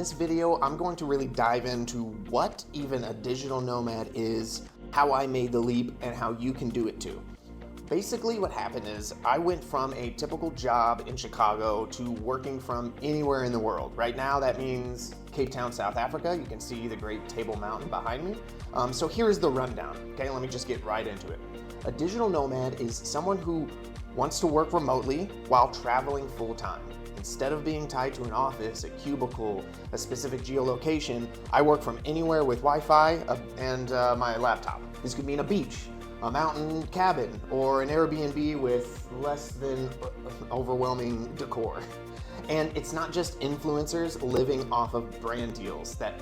this video, I'm going to really dive into what even a digital nomad is, how I made the leap, and how you can do it too. Basically what happened is I went from a typical job in Chicago to working from anywhere in the world. Right now that means Cape Town, South Africa. You can see the great Table Mountain behind me. So here's the rundown. Okay, let me just get right into it. A digital nomad is someone who wants to work remotely while traveling full-time. Instead of being tied to an office, a cubicle, a specific geolocation, I work from anywhere with Wi-Fi and my laptop. This could mean a beach, a mountain cabin, or an Airbnb with less than overwhelming decor. And it's not just influencers living off of brand deals that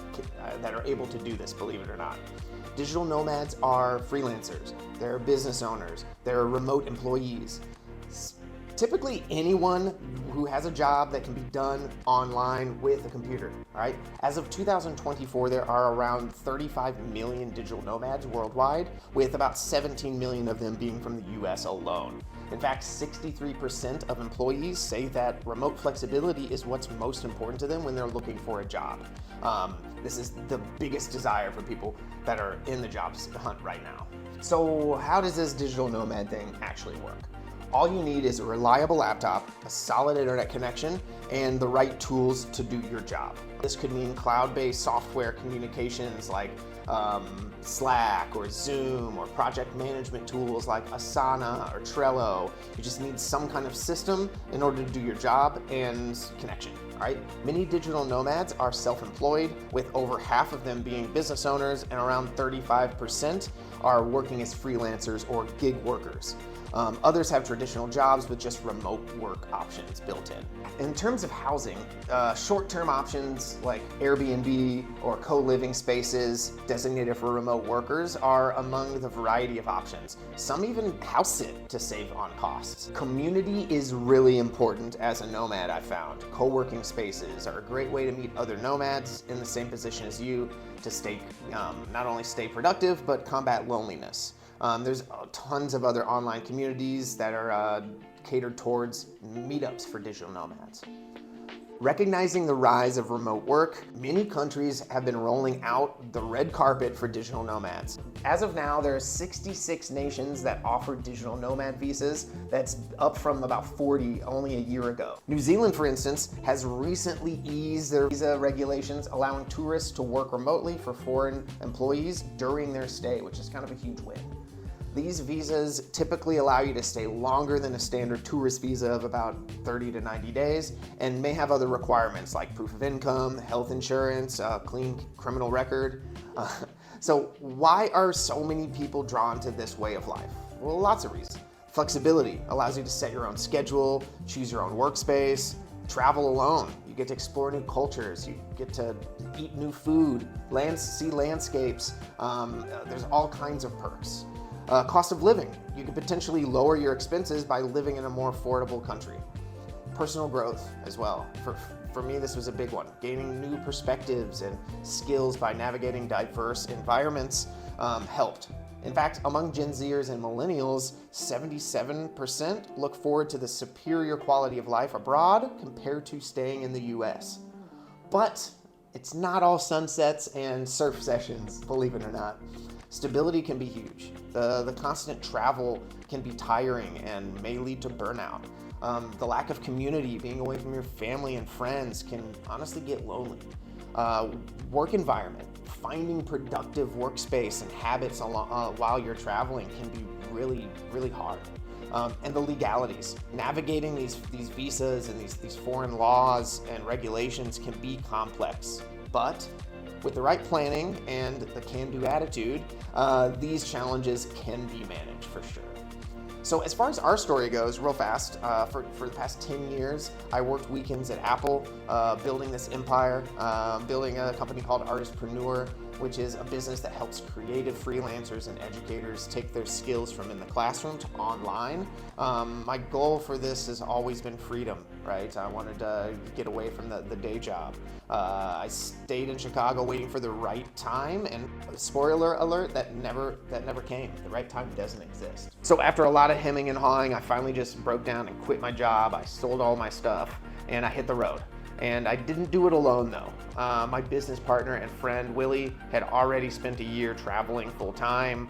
are able to do this, believe it or not. Digital nomads are freelancers, they're business owners, they're remote employees. Typically anyone who has a job that can be done online with a computer, all right? As of 2024, there are around 35 million digital nomads worldwide, with about 17 million of them being from the US alone. In fact, 63% of employees say that remote flexibility is what's most important to them when they're looking for a job. This is the biggest desire for people that are in the job hunt right now. So how does this digital nomad thing actually work? All you need is a reliable laptop, a solid internet connection, and the right tools to do your job. This could mean cloud-based software communications like Slack or Zoom, or project management tools like Asana or Trello. You just need some kind of system in order to do your job and connection, all right? Many digital nomads are self-employed, with over half of them being business owners, and around 35% are working as freelancers or gig workers. Others have traditional jobs with just remote work options built in. In terms of housing, short-term options like Airbnb or co-living spaces designated for remote workers are among the variety of options. Some even house sit to save on costs. Community is really important as a nomad, I found. Co-working spaces are a great way to meet other nomads in the same position as you to stay, not only stay productive, but combat loneliness. There's tons of other online communities that are catered towards meetups for digital nomads. Recognizing the rise of remote work, many countries have been rolling out the red carpet for digital nomads. As of now, there are 66 nations that offer digital nomad visas. That's up from about 40 only a year ago. New Zealand, for instance, has recently eased their visa regulations, allowing tourists to work remotely for foreign employees during their stay, which is kind of a huge win. These visas typically allow you to stay longer than a standard tourist visa of about 30 to 90 days, and may have other requirements like proof of income, health insurance, clean criminal record. So why are so many people drawn to this way of life? Well, lots of reasons. Flexibility allows you to set your own schedule, choose your own workspace, travel alone. You get to explore new cultures, you get to eat new food, see landscapes. There's all kinds of perks. Cost of living. You could potentially lower your expenses by living in a more affordable country. Personal growth as well. For me, this was a big one. Gaining new perspectives and skills by navigating diverse environments helped. In fact, among Gen Zers and millennials, 77% look forward to the superior quality of life abroad compared to staying in the US. But it's not all sunsets and surf sessions, believe it or not. Stability can be huge. The constant travel can be tiring and may lead to burnout. The lack of community, being away from your family and friends, can honestly get lonely. Work environment, finding productive workspace and habits while you're traveling can be really, really hard. And the legalities. Navigating these visas and these foreign laws and regulations can be complex, but with the right planning and the can-do attitude, these challenges can be managed for sure. So as far as our story goes, real fast, for the past 10 years, I worked weekends at Apple, building this empire, building a company called Artistpreneur, which is a business that helps creative freelancers and educators take their skills from in the classroom to online. My goal for this has always been freedom, right? I wanted to get away from the day job. I stayed in Chicago waiting for the right time, and spoiler alert, that never came. The right time doesn't exist. So after a lot of hemming and hawing, I finally just broke down and quit my job. I sold all my stuff and I hit the road. And I didn't do it alone though. My business partner and friend Willy had already spent a year traveling full time,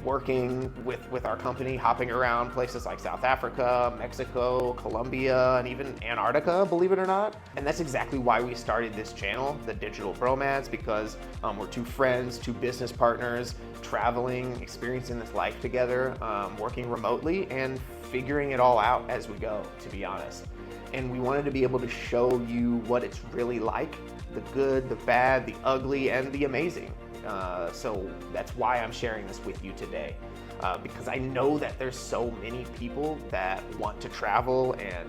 working with our company, hopping around places like South Africa, Mexico, Colombia, and even Antarctica, believe it or not. And that's exactly why we started this channel, the Digital Bromads, because we're two friends, two business partners, traveling, experiencing this life together, working remotely, and figuring it all out as we go, to be honest. And we wanted to be able to show you what it's really like, the good, the bad, the ugly, and the amazing. So that's why I'm sharing this with you today, because I know that there's so many people that want to travel and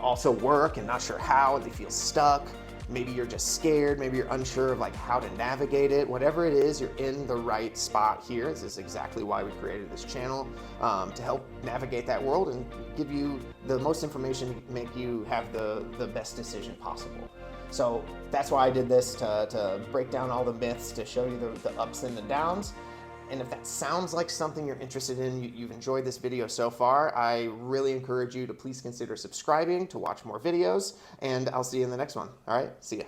also work and not sure how, and they feel stuck. Maybe you're just scared, maybe you're unsure of like how to navigate it. Whatever it is, you're in the right spot here. This is exactly why we created this channel, to help navigate that world and give you the most information to make you have the best decision possible. So that's why I did this, to break down all the myths, to show you the ups and the downs. And if that sounds like something you're interested in, you've enjoyed this video so far, I really encourage you to please consider subscribing to watch more videos, and I'll see you in the next one. All right, see ya.